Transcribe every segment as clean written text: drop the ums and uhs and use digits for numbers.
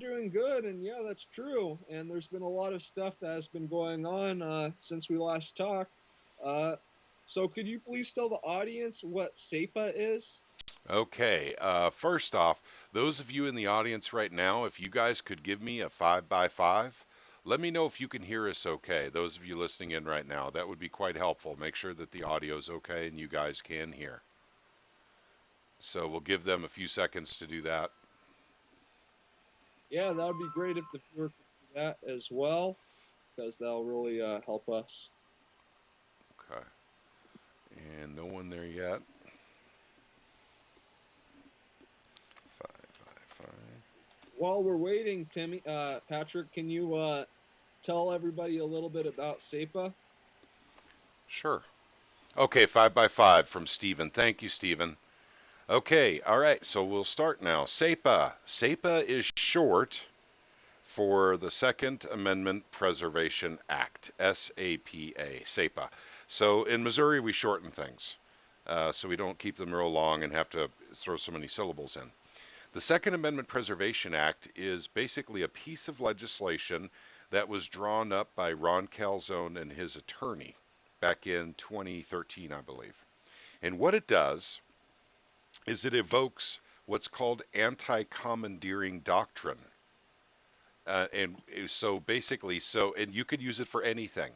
doing good, and yeah, that's true. And there's been a lot of stuff that has been going on since we last talked. Uh, so, could you please tell the audience what SAPA is? Okay, first off, those of you in the audience right now, if you guys could give me a 5x5, let me know if you can hear us okay. Those of you listening in right now, that would be quite helpful. Make sure that the audio is okay and you guys can hear. So we'll give them a few seconds to do that. Yeah, that would be great if the viewer could do that as well, because that'll really help us. Okay, and no one there yet. 5x5. While we're waiting, Timmy, Patrick, can you tell everybody a little bit about SAPA? Sure. Okay, 5x5 from Stephen. Thank you, Stephen. Okay, all right, so we'll start now. SAPA. SAPA is short for the Second Amendment Preservation Act, SAPA, SAPA. So in Missouri, we shorten things so we don't keep them real long and have to throw so many syllables in. The Second Amendment Preservation Act is basically a piece of legislation that was drawn up by Ron Calzone and his attorney back in 2013, I believe. And what it does is it evokes what's called anti-commandeering doctrine. And so basically, and you could use it for anything,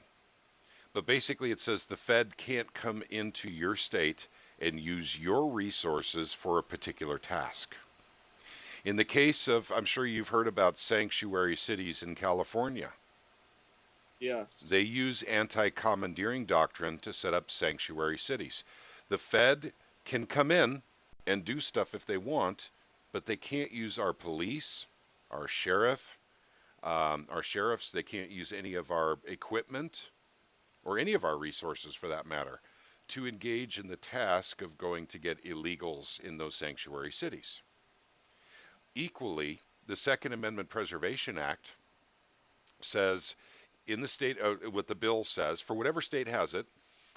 but basically it says the Fed can't come into your state and use your resources for a particular task. In the case of, I'm sure you've heard about sanctuary cities in California. Yes. They use anti commandeering doctrine to set up sanctuary cities. The Fed can come in and do stuff if they want, but they can't use our police, our our sheriffs. They can't use any of our equipment or any of our resources for that matter to engage in the task of going to get illegals in those sanctuary cities. Equally, the Second Amendment Preservation Act says in the state, what the bill says, for whatever state has it,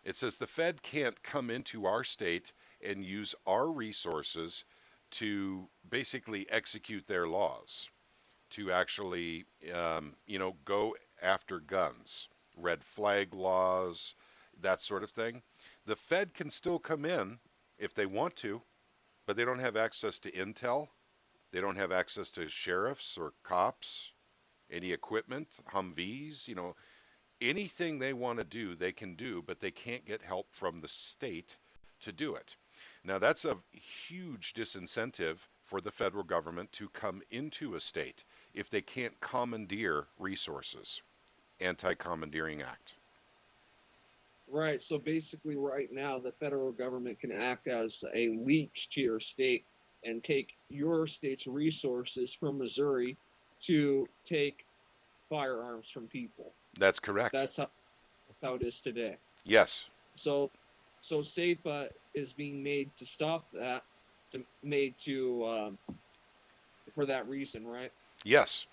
it says the Fed can't come into our state and use our resources to basically execute their laws, to actually, go after guns, red flag laws, that sort of thing. The Fed can still come in if they want to, but they don't have access to intel. They don't have access to sheriffs or cops, any equipment, Humvees, anything they want to do, they can do, but they can't get help from the state to do it. Now, that's a huge disincentive for the federal government to come into a state if they can't commandeer resources. Anti Commandeering Act. Right. So basically, right now, the federal government can act as a leech to your state and take your state's resources from Missouri to take firearms from people. That's correct. That's how it is today. Yes. So so SAPA is being made to stop that, made to for that reason, right? Yes.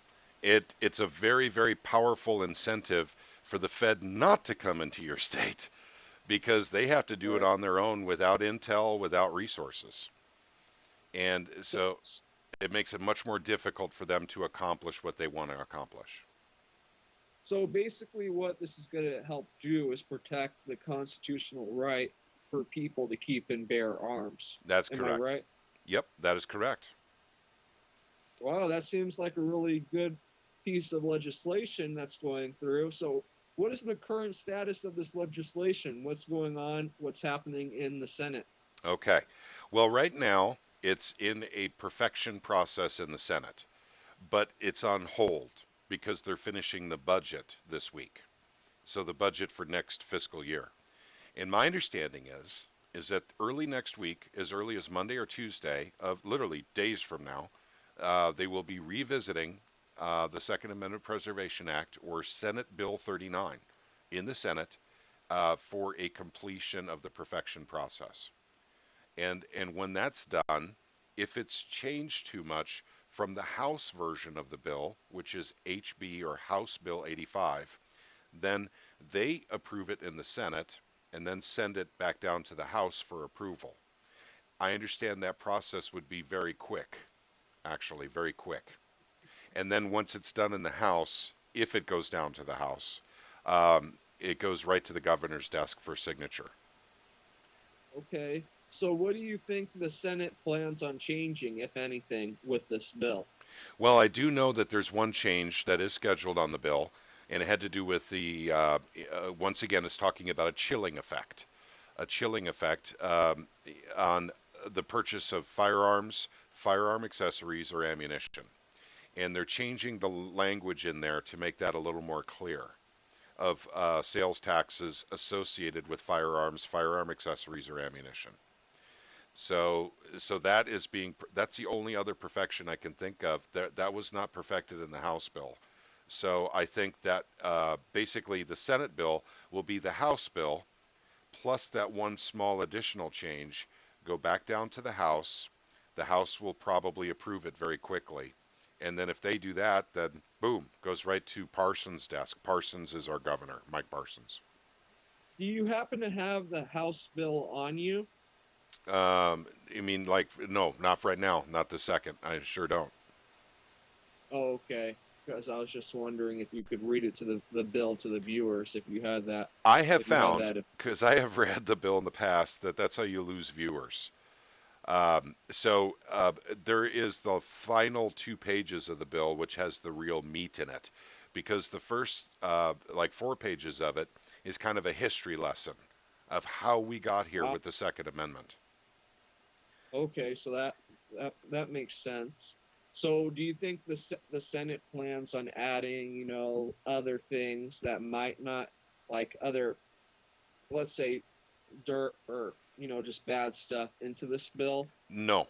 It's a very, very powerful incentive for the Fed not to come into your state because they have to do it Right. on their own without intel, without resources. And So so it makes it much more difficult for them to accomplish what they want to accomplish. so basically, what this is going to help do is protect the constitutional right for people to keep and bear arms. That's Am I correct. right? Yep, that is correct. Wow, that seems like a really good piece of legislation that's going through. So, what is the current status of this legislation? What's going on? What's happening in the Senate? Okay. Well, right now it's in a perfection process in the Senate, but it's on hold because they're finishing the budget this week. So the budget for next fiscal year. And my understanding is that early next week, as early as Monday or Tuesday, of literally days from now, they will be revisiting the Second Amendment Preservation Act or Senate Bill 39 in the Senate for a completion of the perfection process. And when that's done, if it's changed too much from the House version of the bill, which is HB or House Bill 85, then they approve it in the Senate and then send it back down to the House for approval. I understand that process would be very quick, actually, very quick. and then once it's done in the House, if it goes down to the House, it goes right to the governor's desk for signature. Okay. So what do you think the Senate plans on changing, if anything, with this bill? Well, I do know that there's one change that is scheduled on the bill, and it had to do with once again, it's talking about a chilling effect on the purchase of firearms, firearm accessories, or ammunition. And they're changing the language in there to make that a little more clear of sales taxes associated with firearms, firearm accessories, or ammunition. So that's the only other perfection I can think of. That was not perfected in the House bill. So I think that basically the Senate bill will be the House bill plus that one small additional change, go back down to the House. The House will probably approve it very quickly. And then if they do that, then boom, goes right to Parsons' desk. Parsons is our governor, Mike Parsons. Do you happen to have the House bill on you? You mean like, no, not right now, not this second. I sure don't. Oh, okay. Because I was just wondering if you could read it to the bill to the viewers if you had that. I have If you had found, that. If, because I have read the bill in the past, that that's how you lose viewers. So there is the final 2 pages of the bill, which has the real meat in it, because the first like 4 pages of it is kind of a history lesson of how we got here wow. with the Second Amendment. Okay, so that makes sense. So, do you think the Senate plans on adding, other things that might not, like other, let's say, dirt or just bad stuff into this bill? No.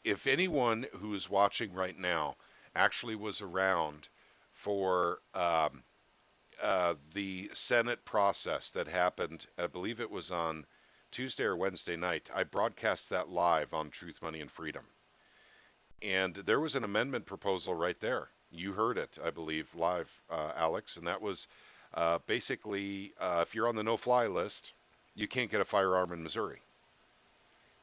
If anyone who is watching right now actually was around for the Senate process that happened, I believe it was on Tuesday or Wednesday night. I broadcast that live on Truth, Money, and Freedom. And there was an amendment proposal right there. You heard it, I believe, live, Alex. And that was basically if you're on the no fly list, you can't get a firearm in Missouri.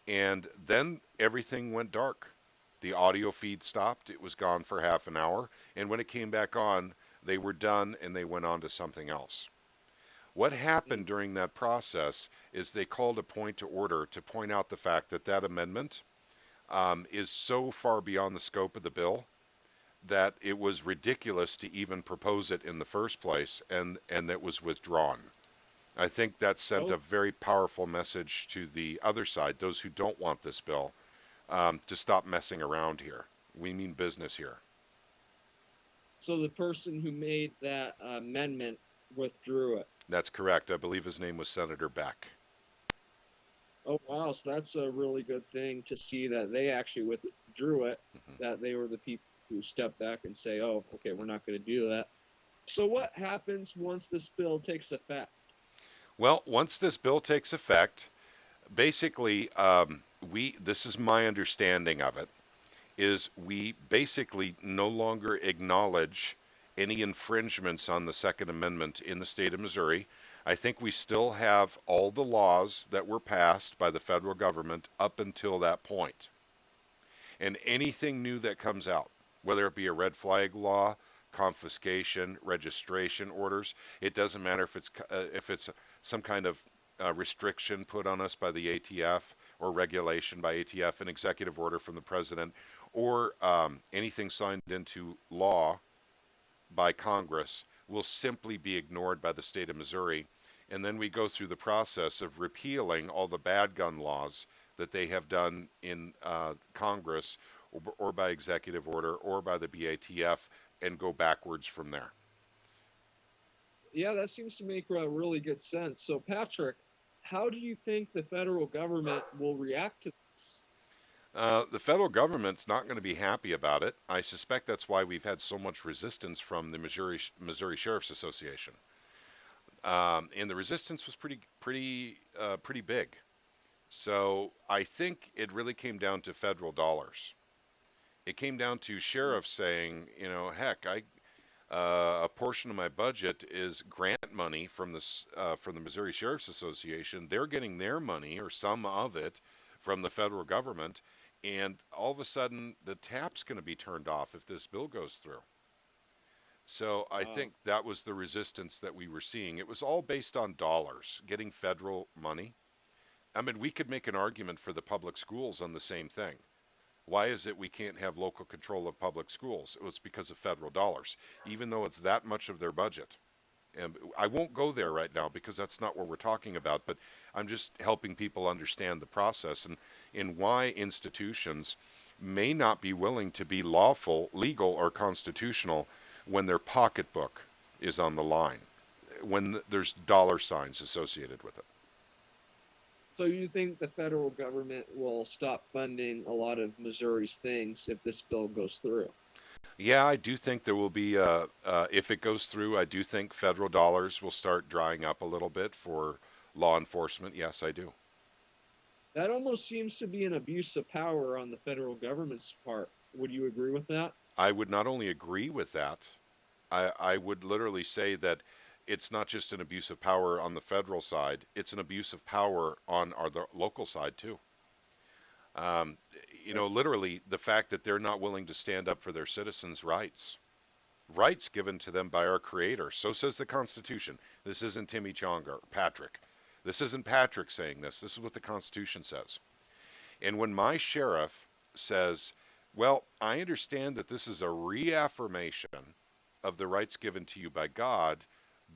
And then everything went dark. The audio feed stopped. It was gone for half an hour. And when it came back on, they were done and they went on to something else. What Mm. happened during that process is they called a point to order to point out the fact that that amendment is so far beyond the scope of the bill that it was ridiculous to even propose it in the first place, and it was withdrawn. I think that sent Oh, a very powerful message to the other side, those who don't want this bill, to stop messing around here. We mean business here. so the person who made that amendment withdrew it. That's correct. I believe his name was Senator Beck. Oh, wow. So that's a really good thing to see that they actually withdrew it, Mm-hmm. that they were the people who stepped back and say, oh, okay, we're not going to do that. So what happens once this bill takes effect? Well, once this bill takes effect, basically, we this is my understanding of it, is we basically no longer acknowledge any infringements on the Second Amendment in the state of Missouri. I think we still have all the laws that were passed by the federal government up until that point. And anything new that comes out, whether it be a red flag law, confiscation, registration orders, it doesn't matter if it's some kind of restriction put on us by the ATF or regulation by ATF, an executive order from the president, or anything signed into law by Congress will simply be ignored by the state of Missouri. And then we go through the process of repealing all the bad gun laws that they have done in Congress or by executive order or by the BATF and go backwards from there. Yeah, that seems to make really good sense. So, Patrick, how do you think the federal government will react to this? The federal government's not going to be happy about it. I suspect that's why we've had so much resistance from the Missouri Sheriff's Association, and the resistance was pretty big. So I think it really came down to federal dollars. It came down to Oh, sheriffs saying, heck, a portion of my budget is grant money from the Missouri Sheriff's Association. They're getting their money or some of it from the federal government, And all of a sudden, the tap's going to be turned off if this bill goes through. So I Wow. think that was the resistance that we were seeing. It was all based on dollars, getting federal money. I mean, we could make an argument for the public schools on the same thing. Why is it we can't have local control of public schools? It was because of federal dollars, even though it's that much of their budget. And I won't go there right now because that's not what we're talking about, but I'm just helping people understand the process and why institutions may not be willing to be lawful, legal, or constitutional when their pocketbook is on the line, when there's dollar signs associated with it. So you think the federal government will stop funding a lot of Missouri's things if this bill goes through? Yeah, I do think there will be, if it goes through, I do think federal dollars will start drying up a little bit for law enforcement. Yes, I do. That almost seems to be an abuse of power on the federal government's part. Would you agree with that? I would not only agree with that, I would literally say that it's not just an abuse of power on the federal side, it's an abuse of power on the local side too. Um, Right. literally the fact that they're not willing to stand up for their citizens' rights given to them by our Creator. So says the Constitution. This isn't Timmy Chong or Patrick. This isn't Patrick saying this. This is what the Constitution says. And when my sheriff says, well, I understand that this is a reaffirmation of the rights given to you by God,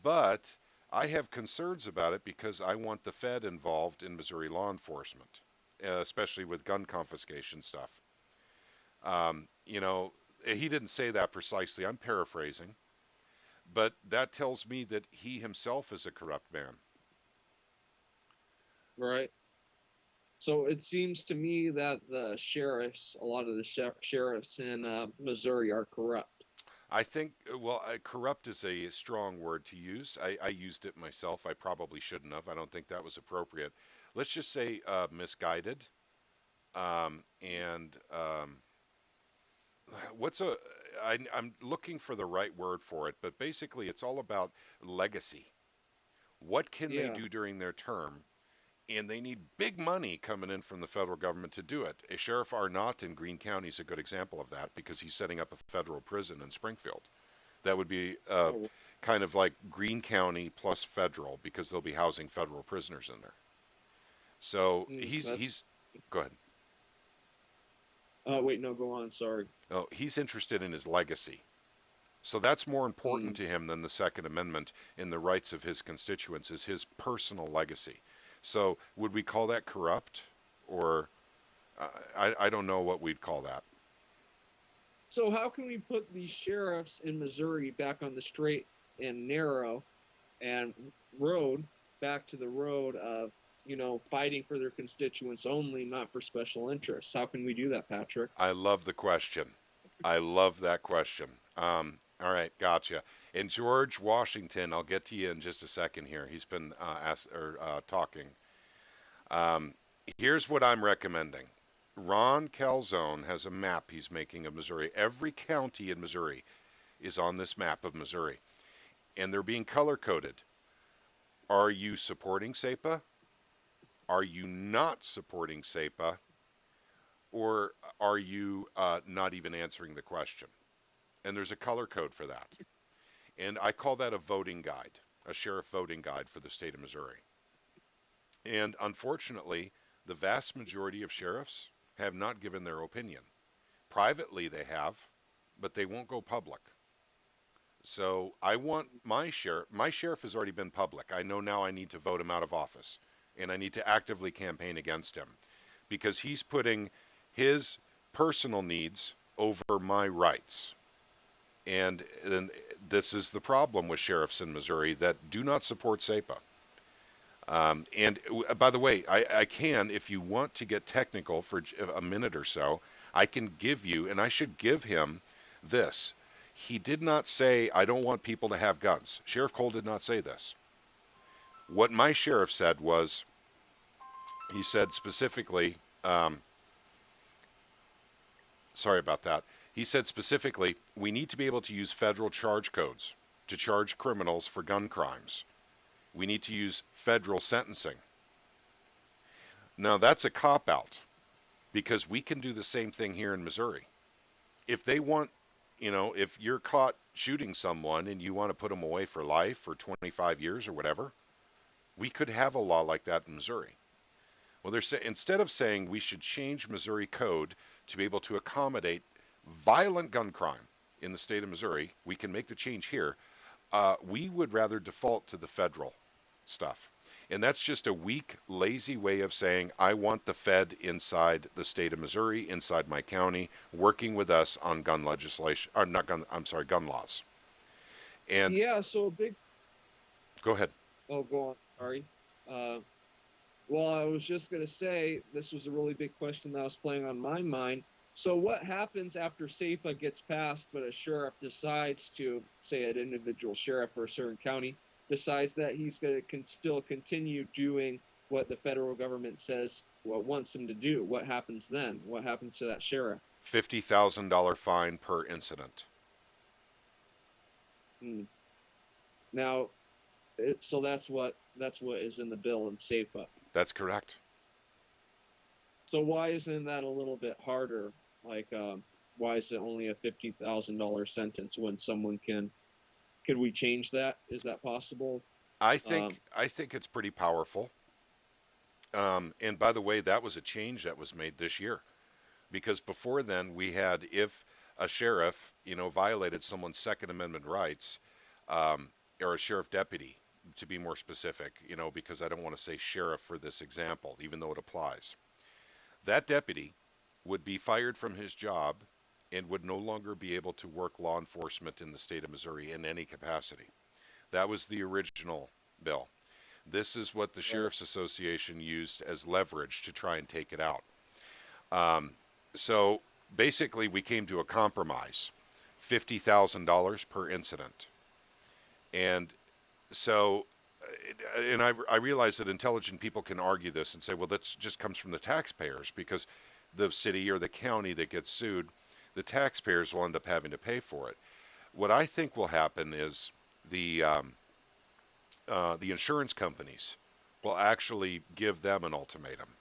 but I have concerns about it because I want the Fed involved in Missouri law enforcement, especially with gun confiscation stuff. You know, he didn't say that precisely. I'm paraphrasing, but that tells me that he himself is a corrupt man. Right. So it seems to me that the sheriffs, a lot of the sheriffs in Missouri are corrupt. I think, well, corrupt is a strong word to use. I used it myself. I probably shouldn't have. I don't think that was appropriate. Let's just say misguided. And what's a, I'm looking for the right word for it, but basically it's all about legacy. What can they Yeah. do during their term? And they need big money coming in from the federal government to do it. A Sheriff Arnott in Greene County is a good example of that because he's setting up a federal prison in Springfield. That would be Oh, kind of like Greene County plus federal because they'll be housing federal prisoners in there. So that's. he's go ahead. Wait, no, go on. Sorry. Oh, he's interested in his legacy. So that's more important Mm. to him than the Second Amendment in the rights of his constituents is his personal legacy. So would we call that corrupt, or I don't know what we'd call that. So how can we put these sheriffs in Missouri back on the straight and narrow and road back to the road of fighting for their constituents only, not for special interests? How can we do that, Patrick? I love the question. I love that question. All right, gotcha. And George Washington, I'll get to you in just a second here. He's been talking. Um, Here's what I'm recommending. Ron Calzone has a map he's making of Missouri. Every county in Missouri is on this map of Missouri, and they're being color coded. Are you supporting SAPA? Are you not supporting SAPA? Or are you not even answering the question? And there's a color code for that. And I call that a voting guide, a sheriff voting guide for the state of Missouri. And unfortunately, the vast majority of sheriffs have not given their opinion. Privately, they have, but they won't go public. So I want my sheriff. My sheriff has already been public. I know now I need to vote him out of office, and I need to actively campaign against him because he's putting his personal needs over my rights. And this is the problem with sheriffs in Missouri that do not support SAPA. And by the way, I can, if you want to get technical for a minute or so, I can give you, and I should give him this. He did not say, I don't want people to have guns. Sheriff Cole did not say this. What my sheriff said was, he said specifically, um, sorry about that. He said specifically, we need to be able to use federal charge codes to charge criminals for gun crimes. We need to use federal sentencing. Now, that's a cop out. because we can do the same thing here in Missouri. If they want, if you're caught shooting someone and you want to put them away for life for 25 years or whatever, we could have a law like that in Missouri. Well, instead of saying we should change Missouri code to be able to accommodate violent gun crime in the state of Missouri, we can make the change here. We would rather default to the federal stuff. And that's just a weak, lazy way of saying, I want the Fed inside the state of Missouri, inside my county, working with us on gun legislation, or not gun, I'm sorry, gun laws. And Yeah, so a big. go ahead. Oh, go on. Sorry. Uh, well, I was just going to say this was a really big question that was playing on my mind. So, what happens after SAPA gets passed, but a sheriff decides to, say, an individual sheriff or a certain county decides that he's going to still continue doing what the federal government says what wants him to do? What happens then? What happens to that sheriff? $50,000 fine per incident. Hmm. Now, so that's what is in the bill in SAPA. That's correct. So why isn't that a little bit harder? Like, why is it only a $50,000 sentence when someone can? Could we change that? Is that possible? I Um, think I think it's pretty powerful. And by the way, that was a change that was made this year, because before then we had, if a sheriff, violated someone's Second Amendment rights, um, or a sheriff deputy, to be more specific, because I don't want to say sheriff for this example, even though it applies. That deputy would be fired from his job and would no longer be able to work law enforcement in the state of Missouri in any capacity. That was the original bill. This is what the right. Sheriff's Association used as leverage to try and take it out. Um, so basically, we came to a compromise, $50,000 per incident. And so, and I realize that intelligent people can argue this and say, well, that just comes from the taxpayers, because the city or the county that gets sued, the taxpayers will end up having to pay for it. What I think will happen is the um, the insurance companies will actually give them an ultimatum.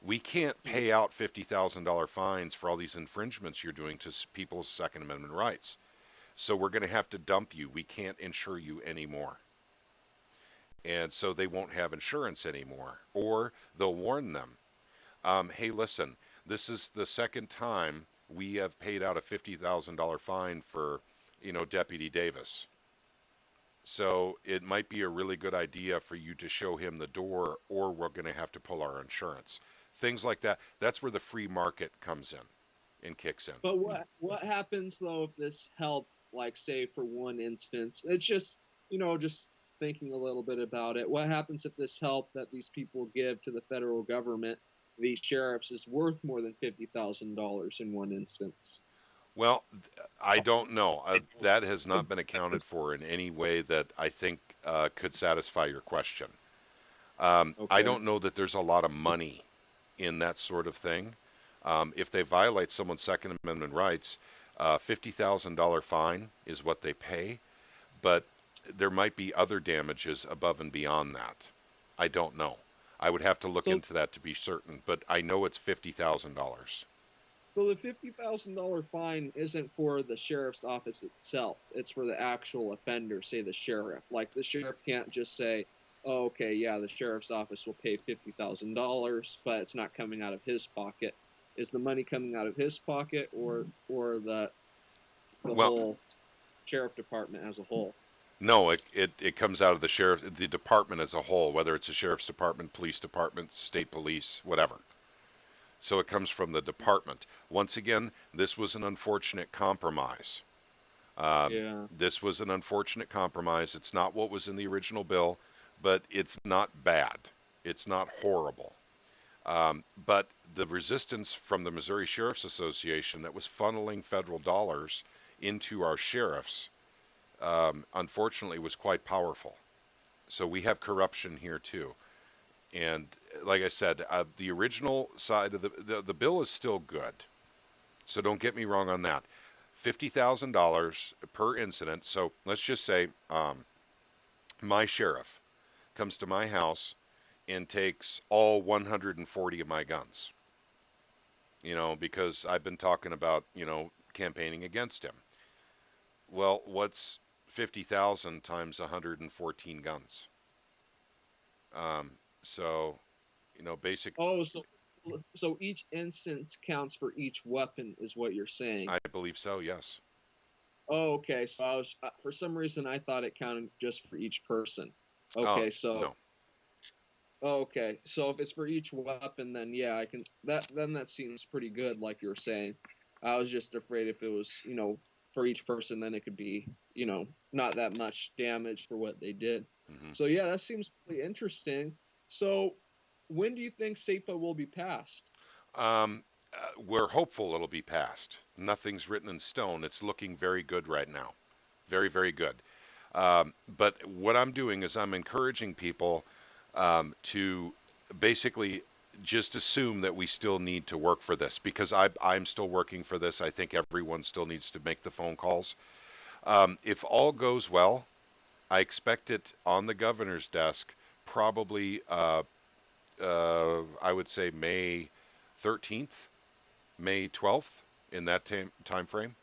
We can't Hmm. pay out $50,000 fines for all these infringements you're doing to people's Second Amendment rights. So we're going to have to dump you. We can't insure you anymore. And so they won't have insurance anymore. Or they'll warn them, hey, listen, this is the second time we have paid out a $50,000 fine for, Deputy Davis. So it might be a really good idea for you to show him the door, or we're going to have to pull our insurance. Things like that. That's where the free market comes in and kicks in. But what happens though if this help, like say for one instance, it's just just thinking a little bit about it. What happens if this help that these people give to the federal government, these sheriffs, is worth more than $50,000 in one instance? Well, I don't know. That has not been accounted for in any way that I think could satisfy your question. I Okay. don't know that there's a lot of money in that sort of thing. If they violate someone's Second Amendment rights, $50,000 fine is what they pay, but there might be other damages above and beyond that. I don't know. I would have to look So into that to be certain, but I know it's $50,000. So the $50,000 fine isn't for the sheriff's office itself. It's for the actual offender, say the sheriff. Like the sheriff can't just say, "Oh, okay, yeah, the sheriff's office will pay $50,000, but it's not coming out of his pocket." Is the money coming out of his pocket or the Well, whole sheriff department as a whole? no, it comes out of the department as a whole, whether it's a sheriff's department, police department, state police, whatever. So it comes from the department. Once again, this was an unfortunate compromise. Yeah. This was an unfortunate compromise. It's not what was in the original bill, but it's not bad. It's not horrible. But the resistance from the Missouri Sheriff's Association that was funneling federal dollars into our sheriffs, unfortunately, was quite powerful. So we have corruption here too. And like I said, the original side of the bill is still good. So don't get me wrong on that. $50,000 per incident. So let's just say my sheriff comes to my house and takes all 140 of my guns. because I've been talking about, campaigning against him. Well, what's 50,000 times 114 guns? Um, so, basic, Oh, so each instance counts for each weapon, is what you're saying. I believe so, yes. Oh, okay. So I was for some reason I thought it counted just for each person. Oh, Okay, so no. okay, so if it's for each weapon, then yeah, I can that then that seems pretty good, like you were saying. I was just afraid if it was, for each person, then it could be, not that much damage for what they did. Hmm. So yeah, that seems really interesting. So when do you think SAPA will be passed? Um, we're hopeful it'll be passed. Nothing's written in stone. It's looking very good right now. Very, very good. But what I'm doing is I'm encouraging people to basically just assume that we still need to work for this because I'm still working for this. I think everyone still needs to make the phone calls. If all goes well, I expect it on the governor's desk probably, I would say May 13th, May 12th, in that time frame.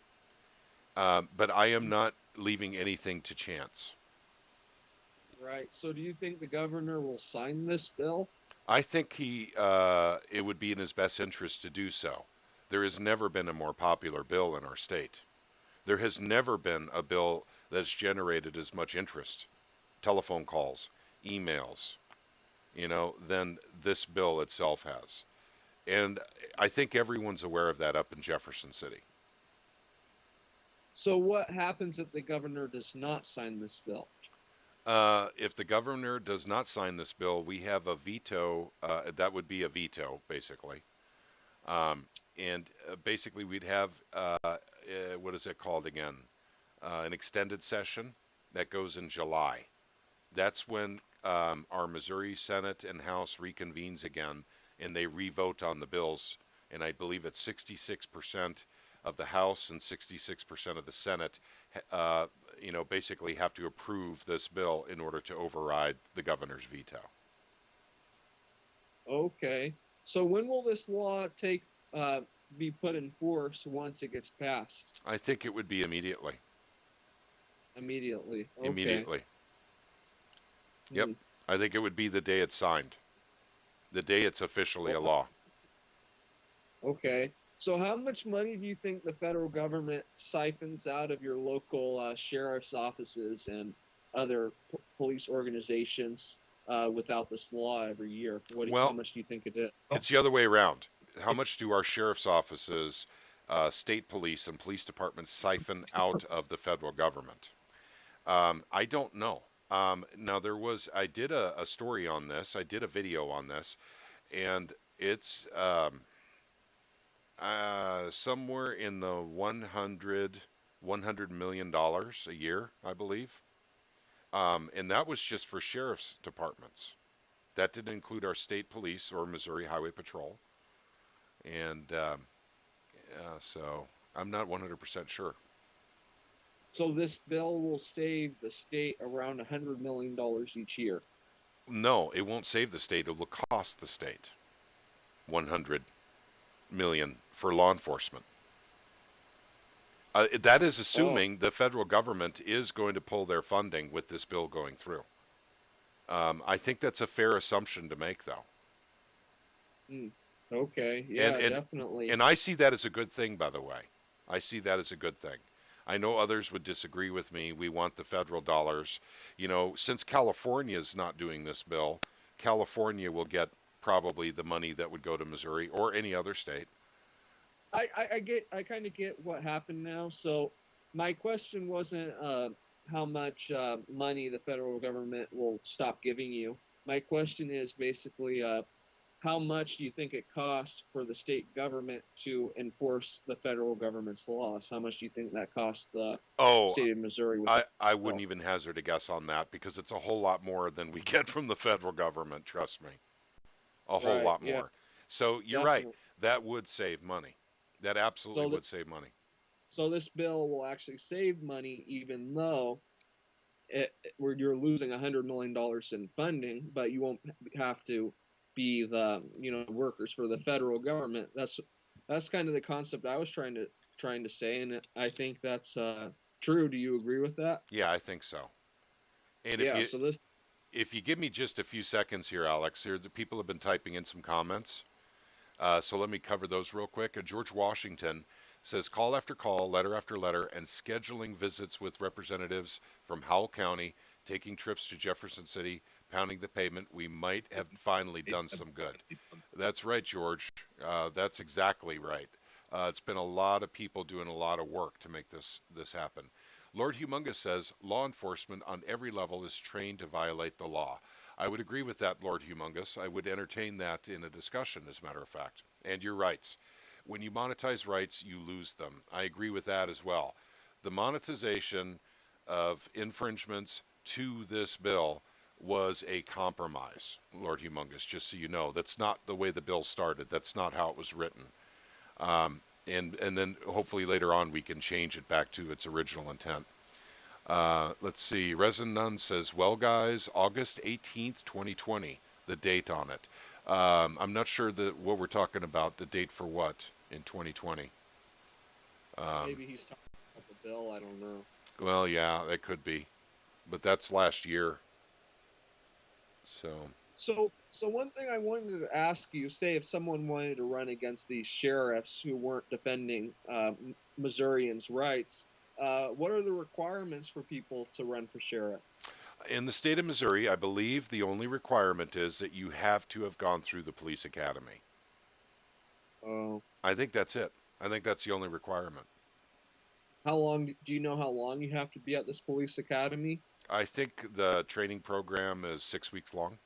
But I am not leaving anything to chance. Right. So do you think the governor will sign this bill? I think it would be in his best interest to do so. There has never been a more popular bill in our state. There has never been a bill that's generated as much interest, telephone calls, emails, than this bill itself has. And I think everyone's aware of that up in Jefferson City. So what happens if the governor does not sign this bill? If the governor does not sign this bill, we have a veto. That would be a veto, basically. Um, and basically, we'd have what is it called again? An extended session that goes in July. That's when our Missouri Senate and House reconvenes again, and they revote on the bills. And I believe it's 66% of the House and 66% of the Senate, uh, basically have to approve this bill in order to override the governor's veto. Okay. So when will this law uh be put in force once it gets passed? I think it would be immediately. Immediately. Okay. Immediately. Yep. Hmm. I think it would be the day it's signed, the day it's officially a Well, law. okay. So how much money do you think the federal government siphons out of your local sheriff's offices and other police organizations without this law every year? How Well, much do you think it is? it's the other way around. How much do our sheriff's offices, state police, and police departments siphon out of the federal government? I don't know. Now, I did a story on this, I did a video on this, and it's somewhere in the $100 million dollars a year, I believe. And that was just for sheriff's departments. That didn't include our state police or Missouri Highway Patrol. And yeah, so I'm not 100% sure. So this bill will save the state around $100 million each year. No, it won't save the state. It will cost the state 100 million for law enforcement. That is Oh, assuming the federal government is going to pull their funding with this bill going through. I think that's a fair assumption to make, though. hmm. Okay. And Yeah, and definitely. and I see that as a good thing, by the way. I see that as a good thing. I know others would disagree with me. We want the federal dollars. Since California is not doing this bill, California will get probably the money that would go to Missouri or any other state. I kind of get what happened now. So my question wasn't how much money the federal government will stop giving you. My question is basically how much do you think it costs for the state government to enforce the federal government's laws? How much do you think that costs the Oh, state of Missouri with I that? wouldn't even hazard a guess on that because it's a whole lot more than we get from the federal government, trust me. A whole Right. lot Yeah. more. So you're right. Definitely. That would save money. That absolutely So would save money. so this bill will actually save money, even though where you're losing $100 million in funding, but you won't have to be the workers for the federal government. That's kind of the concept I was trying to say, and I think that's true. Do you agree with that? Yeah, I think so. And Yeah. So this if you give me just a few seconds here, Alex, here the people have been typing in some comments. So let me cover those real quick. George Washington says call after call, letter after letter, and scheduling visits with representatives from Howell County, taking trips to Jefferson City, pounding the pavement. We might have finally done some good. That's right, George. That's exactly right. It's been a lot of people doing a lot of work to make this happen. Lord Humongous says law enforcement on every level is trained to violate the law. I would agree with that, Lord Humongous. I would entertain that in a discussion, as a matter of fact. And your rights. When you monetize rights, you lose them. I agree with that as well. The monetization of infringements to this bill was a compromise, Lord Humongous, just so you know. That's not the way the bill started. That's not how it was written. And then hopefully later on we can change it back to its original intent. Let's see. Resin Nun says, well, guys, August 18th, 2020, the date on it. I'm not sure what we're talking about, the date for what in 2020. Um, maybe he's talking about the bill. I don't know. well, yeah, that could be. But that's last year. So, So one thing I wanted to ask you, say if someone wanted to run against these sheriffs who weren't defending Missourians' rights, what are the requirements for people to run for sheriff? in the state of Missouri, I believe the only requirement is that you have to have gone through the police academy. Oh, I think that's it. I think that's the only requirement. how long do you know how long you have to be at this police academy? I think the training program is 6 weeks long.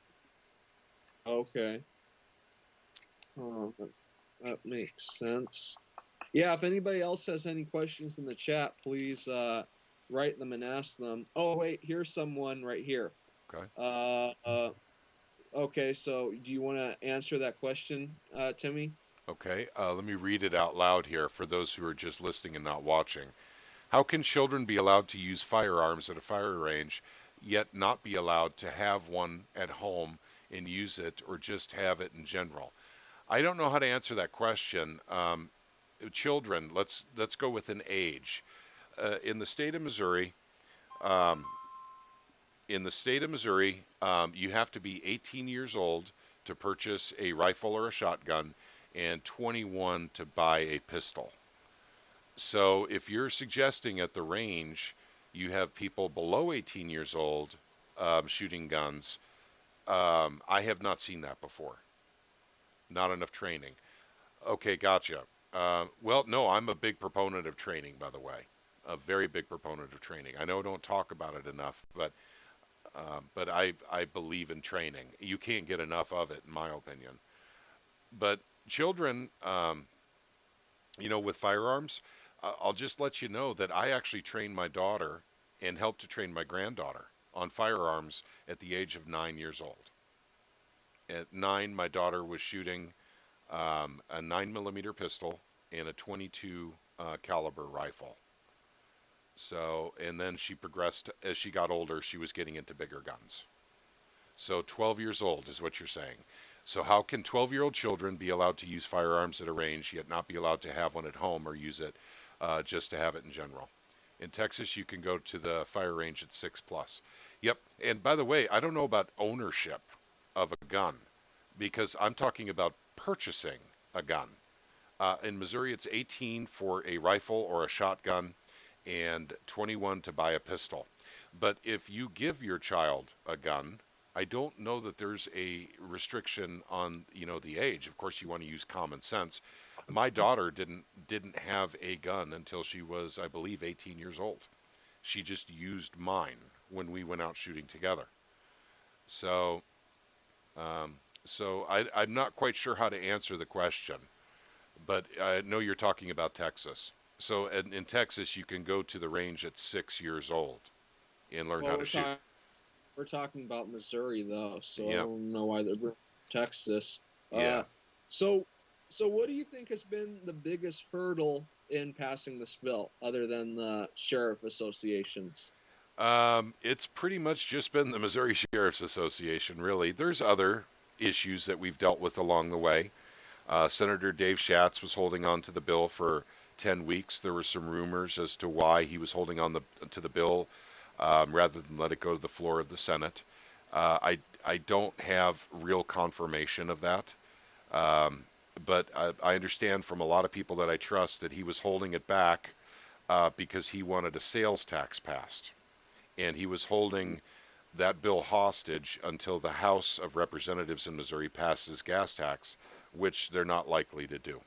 Okay, that makes sense. Yeah, if anybody else has any questions in the chat, please write them and ask them. Oh, wait, here's someone right here. Okay. Uh, uh, okay, so do you want to answer that question, Timmy? Okay. Let me read it out loud here for those who are just listening and not watching. How can children be allowed to use firearms at a fire range, yet not be allowed to have one at home and use it, or just have it in general? I don't know how to answer that question. Children, let's go with an age. In the state of Missouri, um, you have to be 18 years old to purchase a rifle or a shotgun, and 21 to buy a pistol. So if you're suggesting at the range you have people below 18 years old shooting guns, I have not seen that before. Not enough training. Okay, gotcha. Well, no, I'm a big proponent of training, by the way. A very big proponent of training. I know I don't talk about it enough, but I believe in training. You can't get enough of it, in my opinion. But children, with firearms, I'll just let you know that I actually trained my daughter and helped to train my granddaughter on firearms at the age of 9 years old. At 9, my daughter was shooting a 9 millimeter pistol and a 22 caliber rifle. So, and then she progressed as she got older. She was getting into bigger guns. So 12 years old is what you're saying. So how can 12-year-old children be allowed to use firearms at a range yet not be allowed to have one at home or use it just to have it in general? In Texas, you can go to the fire range at 6 plus. Yep. And by the way, I don't know about ownership of a gun because I'm talking about purchasing a gun. In Missouri, it's 18 for a rifle or a shotgun and 21 to buy a pistol. But if you give your child a gun, I don't know that there's a restriction on, the age. Of course, you want to use common sense. My daughter didn't have a gun until she was, I believe, 18 years old. She just used mine when we went out shooting together. So, I'm not quite sure how to answer the question, but I know you're talking about Texas. So in Texas, you can go to the range at 6 years old and learn Well, how to shoot. we're talking about Missouri though, so I Yeah, don't know why they're bringing Texas. yeah. Uh, so so what do you think has been the biggest hurdle in passing this bill, other than the sheriff associations? It's pretty much just been the Missouri Sheriff's Association, really. There's other issues that we've dealt with along the way. Senator Dave Schatz was holding on to the bill for 10 weeks. There were some rumors as to why he was holding on to the bill rather than let it go to the floor of the Senate. I don't have real confirmation of that, um, but I understand from a lot of people that I trust that he was holding it back because he wanted a sales tax passed, and he was holding that bill hostage until the House of Representatives in Missouri passes gas tax, which they're not likely to do.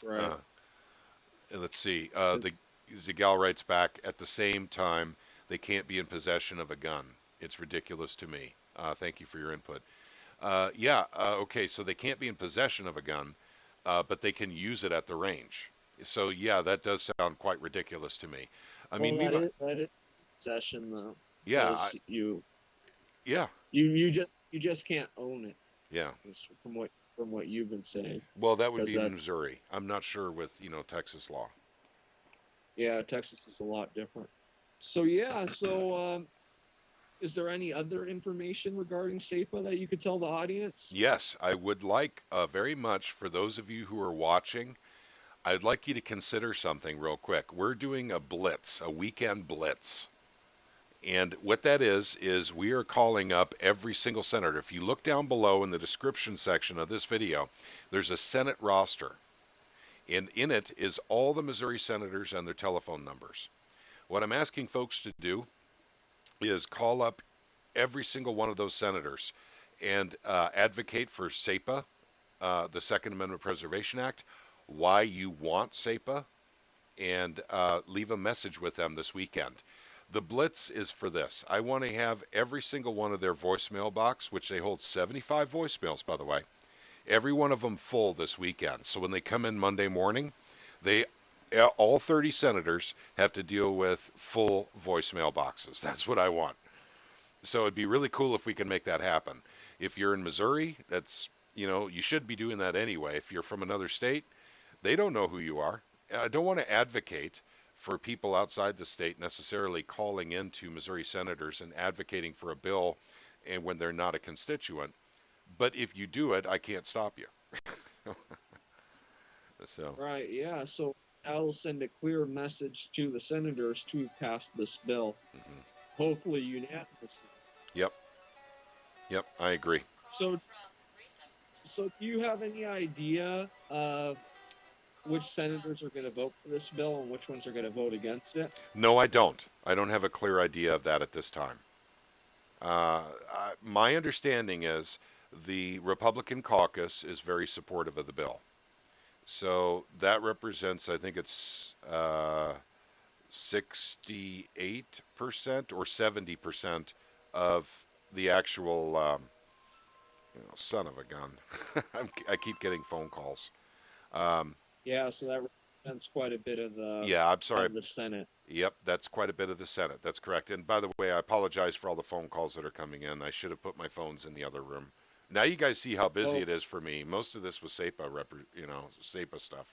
Right. Uh, let's see. It's, The gal writes back at the same time they can't be in possession of a gun. It's ridiculous to me. Thank you for your input. Yeah. Okay. So they can't be in possession of a gun, but they can use it at the range. So yeah, that does sound quite ridiculous to me. I mean, well, we might. that is possession though, Yeah. because Yeah. you just can't own it, Yeah. is from what you've been saying, Well, that would because be in that's Missouri. I'm not sure with Texas law. yeah, Texas is a lot different. So yeah, is there any other information regarding SAPA that you could tell the audience? Yes, I would like very much for those of you who are watching, I'd like you to consider something real quick. We're doing a blitz, a weekend blitz. And what that is we are calling up every single senator. If you look down below in the description section of this video, there's a Senate roster. And in it is all the Missouri senators and their telephone numbers. What I'm asking folks to do is call up every single one of those senators and advocate for SAPA, the Second Amendment Preservation Act, why you want SAPA, and leave a message with them this weekend. The Blitz is for this. I want to have every single one of their voicemail box, which they hold 75 voicemails, by the way, every one of them full this weekend. So when they come in Monday morning, they all 30 senators have to deal with full voicemail boxes. That's what I want. So it'd be really cool if we can make that happen. If you're in Missouri, you should be doing that anyway. If you're from another state, they don't know who you are. I don't want to advocate for people outside the state necessarily calling into Missouri senators and advocating for a bill and when they're not a constituent. But if you do it, I can't stop you. So, Right, yeah. So that'll send a clear message to the senators to pass this bill, mhm. hopefully unanimously. Yep, yep, I agree. So, so do you have any idea of which senators are going to vote for this bill and which ones are going to vote against it? No, I don't. I don't have a clear idea of that at this time. My understanding is the Republican caucus is very supportive of the bill. So that represents, I think it's 68% or 70% of the actual, son of a gun. I keep getting phone calls. Um, Yeah, so that represents quite a bit yeah, I'm sorry. of the Senate. Yep, that's quite a bit of the Senate. That's correct. And by the way, I apologize for all the phone calls that are coming in. I should have put my phones in the other room. Now you guys see how busy Oh, it is for me. Most of this was SAPA, SAPA stuff.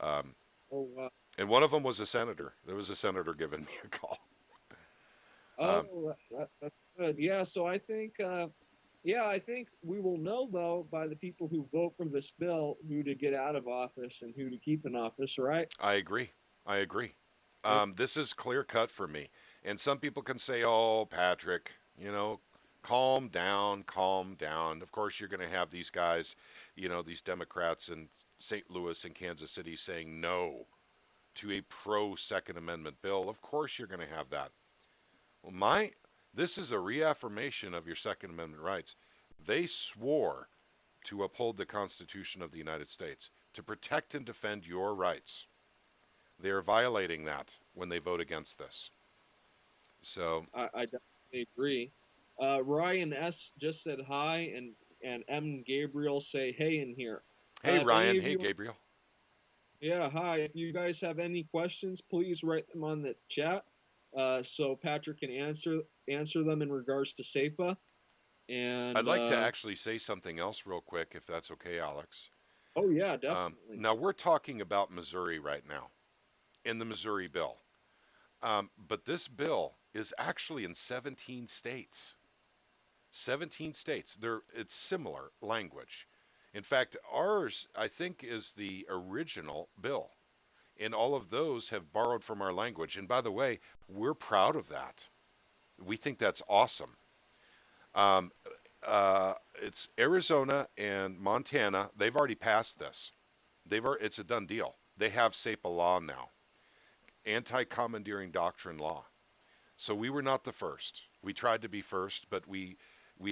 Um, oh, wow. and one of them was a senator. There was a senator giving me a call. Um, Oh, that's good. Yeah, so I think we will know though by the people who vote for this bill who to get out of office and who to keep in office, right? I agree. I agree. Yeah. This is clear cut for me. And some people can say, "Oh, Patrick, calm down, calm down." Of course, you're going to have these guys, these Democrats in St. Louis and Kansas City saying no to a pro Second Amendment bill. Of course, you're going to have that. Well, this is a reaffirmation of your Second Amendment rights. They swore to uphold the Constitution of the United States, to protect and defend your rights. They are violating that when they vote against this. So, I definitely agree. Ryan S just said hi, and M Gabriel say hey in here. hey, If any Ryan. of Hey, you, Gabriel. yeah, hi. If you guys have any questions, please write them on the chat, so Patrick can answer them in regards to SAPA. I'd And like to actually say something else real quick, if that's okay, Alex. oh yeah, definitely. Now, we're talking about Missouri right now, in the Missouri bill. But this bill is actually in 17 states. 17 states. It's similar language. In fact, ours, I think, is the original bill. And all of those have borrowed from our language. And by the way, we're proud of that. We think that's awesome. Um, it's Arizona and Montana. They've already passed this. It's a done deal. They have SAPA law now, anti-commandeering doctrine law. So we were not the first. We tried to be first, but we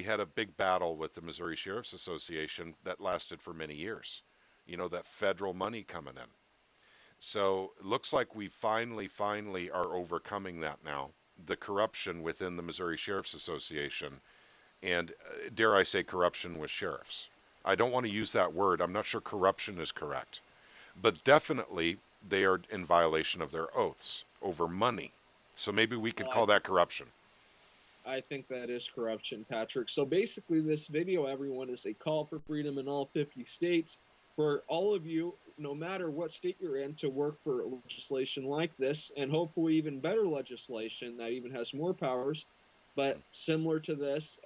had a big battle with the Missouri Sheriff's Association that lasted for many years. You know, that federal money coming in. So it looks like we finally are overcoming that now. The corruption within the Missouri Sheriff's Association, and dare I say, corruption with sheriffs. I don't want to use that word. I'm not sure corruption is correct, but definitely they are in violation of their oaths over money. So maybe we could Well, call that corruption. I think that is corruption, Patrick. So basically, this video, everyone, is a call for freedom in all 50 states for all of you, no matter what state you're in, to work for legislation like this, and hopefully even better legislation that even has more powers, but similar to this,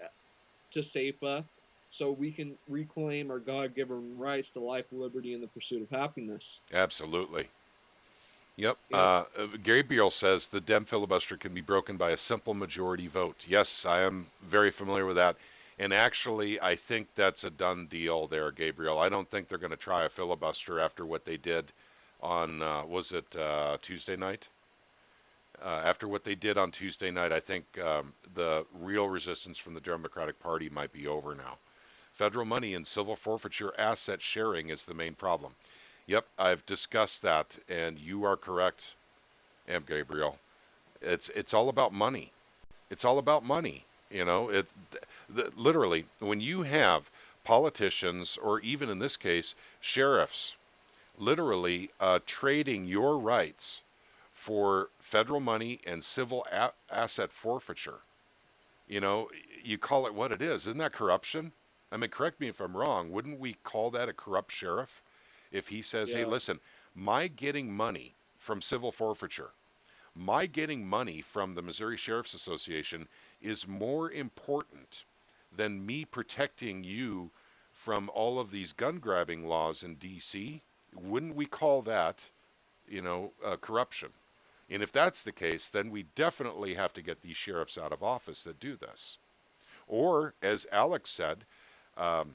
to SAPA, so we can reclaim our God-given rights to life, liberty, and the pursuit of happiness. Absolutely. Yep. Yep. Gabriel says the Dem filibuster can be broken by a simple majority vote. Yes, I am very familiar with that. And actually, I think that's a done deal there, Gabriel. I don't think they're going to try a filibuster after what they did on, was it Tuesday night? After what they did on Tuesday night, I think the real resistance from the Democratic Party might be over now. Federal money and civil forfeiture asset sharing is the main problem. Yep, I've discussed that, and you are correct, M. Gabriel. It's all about money. It's all about money. You know, literally when you have politicians, or even in this case, sheriffs, literally trading your rights for federal money and civil asset forfeiture. You know, you call it what it is. Isn't that corruption? I mean, correct me if I'm wrong. Wouldn't we call that a corrupt sheriff if he says, hey, Yeah. listen, my getting money from civil forfeiture, my getting money from the Missouri Sheriff's Association is more important than me protecting you from all of these gun grabbing laws in D.C.? Wouldn't we call that, corruption? And if that's the case, then we definitely have to get these sheriffs out of office that do this. Or, as Alex said, um,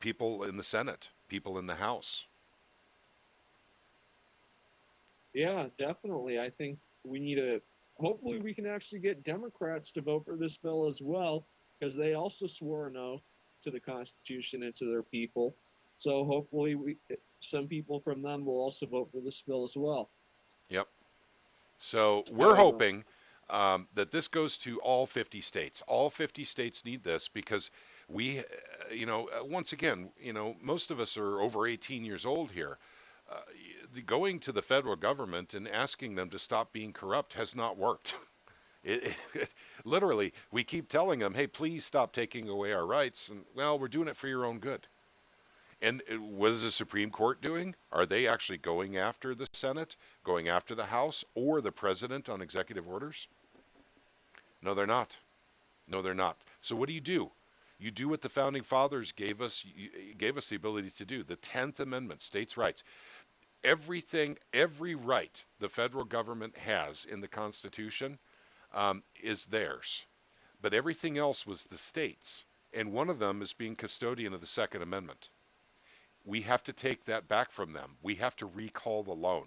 people in the Senate, people in the House. Yeah, definitely. I think we need to, hopefully, we can actually get Democrats to vote for this bill as well, because they also swore an oath to the Constitution and to their people. So hopefully, some people from them will also vote for this bill as well. Yep. So we're However, hoping that this goes to all 50 states. All 50 states need this because we, once again, most of us are over 18 years old here. Uh, Going to the federal government and asking them to stop being corrupt has not worked. Literally, we keep telling them, hey, please stop taking away our rights. And, well, we're doing it for your own good. And what is the Supreme Court doing? Are they actually going after the Senate, going after the House, or the President on executive orders? No, they're not. No, they're not. So what do? You do what the founding fathers gave us the ability to do. The 10th Amendment, states' rights. Everything, every right the federal government has in the Constitution is theirs. But everything else was the states. And one of them is being custodian of the Second Amendment. We have to take that back from them. We have to recall the loan.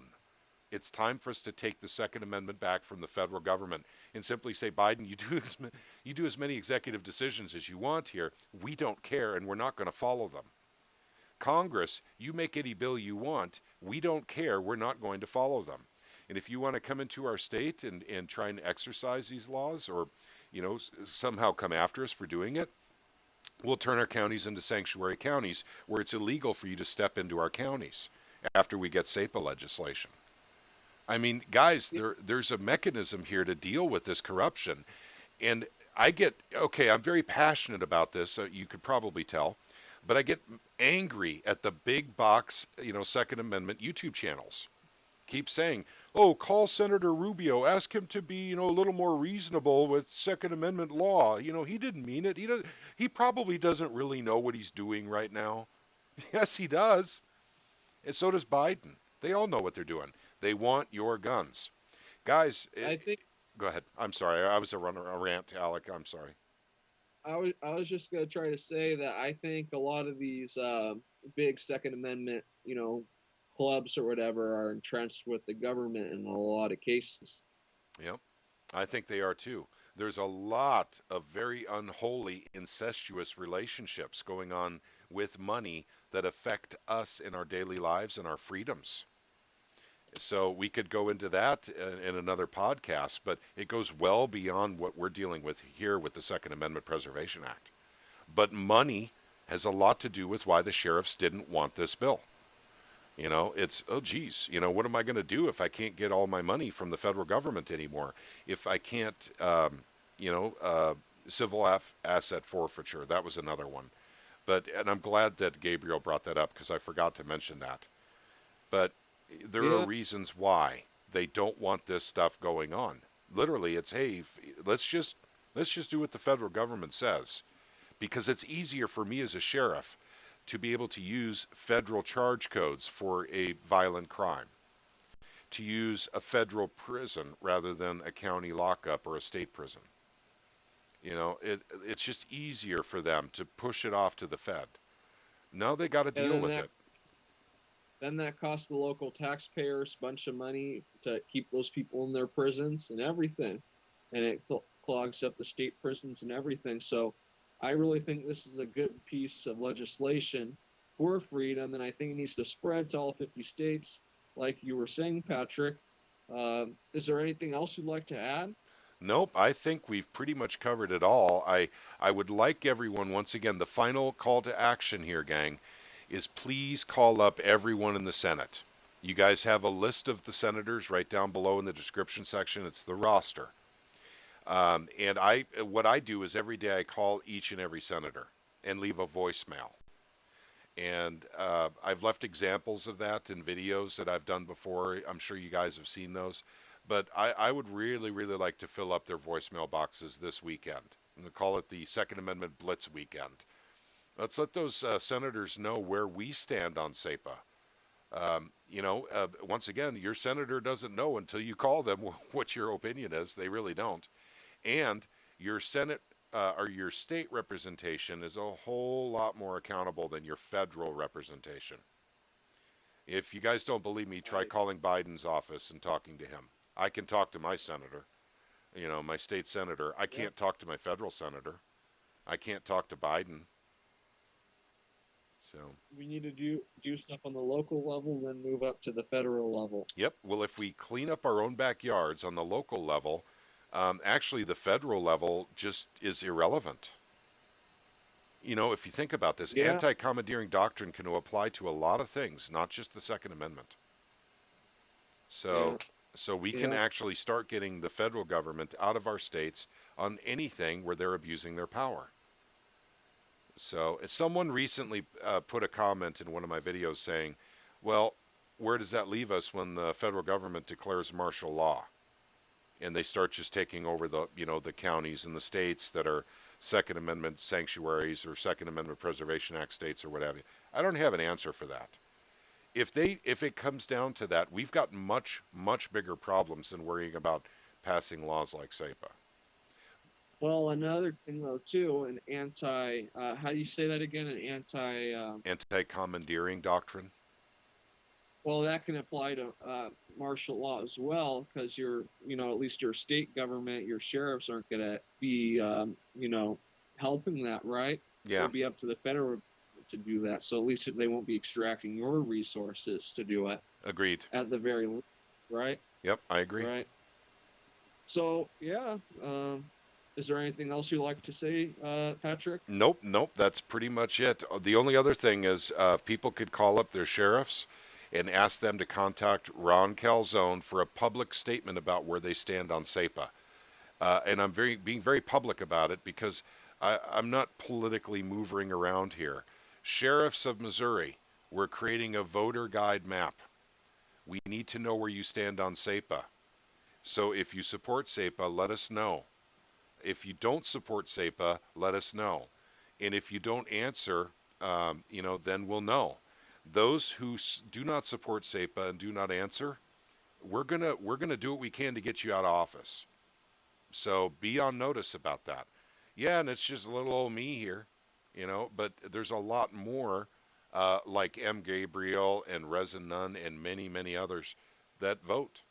It's time for us to take the Second Amendment back from the federal government and simply say, Biden, you do as many executive decisions as you want here. We don't care, and we're not going to follow them. Congress, you make any bill you want. We don't care. We're not going to follow them. And if you want to come into our state and try and exercise these laws, or somehow come after us for doing it, we'll turn our counties into sanctuary counties where it's illegal for you to step into our counties after we get SAPA legislation. I mean, guys, there's a mechanism here to deal with this corruption. And okay, I'm very passionate about this, you could probably tell, but I get angry at the big box, Second Amendment YouTube channels. Keep saying, Oh, call Senator Rubio, ask him to be, a little more reasonable with Second Amendment law. He didn't mean it. He probably doesn't really know what he's doing right now. Yes, he does. And so does Biden. They all know what they're doing. They want your guns. Guys, I think go ahead. I'm sorry. I was a rant, Alec. I'm sorry. I was just gonna try to say that I think a lot of these big Second Amendment, clubs or whatever are entrenched with the government in a lot of cases. Yep. I think they are too. There's a lot of very unholy, incestuous relationships going on with money that affect us in our daily lives and our freedoms. So we could go into that in another podcast, but it goes well beyond what we're dealing with here with the Second Amendment Preservation Act. But money has a lot to do with why the sheriffs didn't want this bill. It's, oh, geez, what am I going to do if I can't get all my money from the federal government anymore? If I can't, you know, uh, asset forfeiture, that was another one. And I'm glad that Gabriel brought that up because I forgot to mention that. But there are Yeah, reasons why they don't want this stuff going on. Literally, it's, hey, let's just do what the federal government says because it's easier for me as a sheriff to be able to use federal charge codes for a violent crime, to use a federal prison rather than a county lockup or a state prison. It's just easier for them to push it off to the Fed. Now they got to and deal with it. then that costs the local taxpayers a bunch of money to keep those people in their prisons and everything, and it clogs up the state prisons and everything. So, I really think this is a good piece of legislation for freedom, and I think it needs to spread to all 50 states, like you were saying, Patrick. Is there anything else you'd like to add? Nope, I think we've pretty much covered it all. I would like everyone, once again, the final call to action here, gang, is please call up everyone in the Senate. You guys have a list of the senators right down below in the description section. It's the roster. What I do is every day I call each and every senator and leave a voicemail. And I've left examples of that in videos that I've done before. I'm sure you guys have seen those. But I would really, really like to fill up their voicemail boxes this weekend. I'm going to call it the Second Amendment Blitz weekend. Let's let those senators know where we stand on SAPA. Once again, your senator doesn't know until you call them what your opinion is. They really don't. And your Senate or your state representation is a whole lot more accountable than your federal representation. If you guys don't believe me, try Right. calling Biden's office and talking to him. I can talk to my senator, my state senator. I Yep. can't talk to my federal senator. I can't talk to Biden. So, We need to do stuff on the local level, then move up to the federal level. yep. Well, if we clean up our own backyards on the local level, actually the federal level just is irrelevant. If you think about this, Yeah, anti commandeering doctrine can apply to a lot of things, not just the Second Amendment. yeah, So, so we can yeah. actually start getting the federal government out of our states on anything where they're abusing their power. So, someone recently put a comment in one of my videos saying, well, where does that leave us when the federal government declares martial law and they start just taking over the counties and the states that are Second Amendment sanctuaries or Second Amendment Preservation Act states or whatever? I don't have an answer for that. If it comes down to that, we've got much much bigger problems than worrying about passing laws like SAPA. Well, another thing though too, an anti, how do you say that again? An anti, Anti-commandeering doctrine. well, that can apply to martial law as well, because at least your state government, your sheriffs aren't going to be, helping that, right? Yeah, It'll be up to the federal to do that. So at least they won't be extracting your resources to do it agreed. at the very least, right? Yep, I agree. Right. So yeah, is there anything else you'd like to say, Patrick? Nope, nope. That's pretty much it. The only other thing is, people could call up their sheriffs and ask them to contact Ron Calzone for a public statement about where they stand on SAPA. And I'm being very public about it because I'm not politically moving around here. Sheriffs of Missouri, we're creating a voter guide map. We need to know where you stand on SAPA. So if you support SAPA, let us know. If you don't support SAPA, let us know. And if you don't answer, then we'll know. Those who do not support SAPA and do not answer, we're gonna do what we can to get you out of office. So be on notice about that. Yeah, and it's just a little old me here, but there's a lot more, like M. Gabriel and Reza Nunn and many, many others that vote.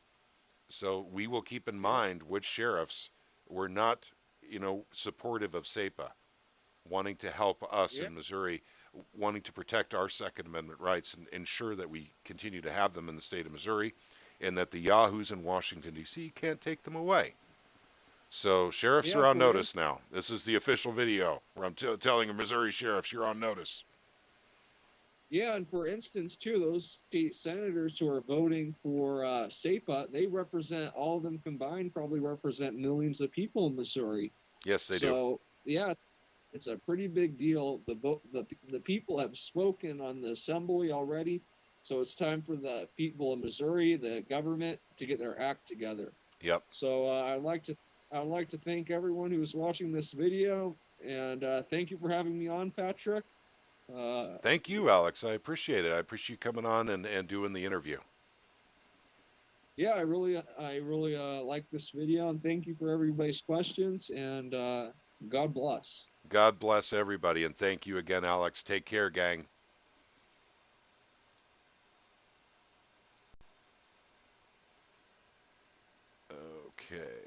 So we will keep in Yeah, mind which sheriffs were not, supportive of SAPA, wanting to help us yeah, in Missouri, wanting to protect our Second Amendment rights and ensure that we continue to have them in the state of Missouri and that the yahoos in Washington, D.C. can't take them away. So sheriffs yeah. are on notice now. This is the official video where I'm telling Missouri sheriffs you're on notice. Yeah, and for instance, too, those state senators who are voting for SAPA, they represent all of them combined, probably represent millions of people in Missouri. Yes, they do. So, yeah, it's a pretty big deal. The people have spoken on the assembly already, so it's time for the people of Missouri, the government, to get their act together. Yep. So I'd like to thank everyone who's watching this video, and thank you for having me on, Patrick. Uh, Thank you, Alex. I appreciate it. I appreciate you coming on and doing the interview. yeah, I really like this video, and thank you for everybody's questions, and God bless. God bless everybody, and thank you again, Alex. Take care, gang. Okay.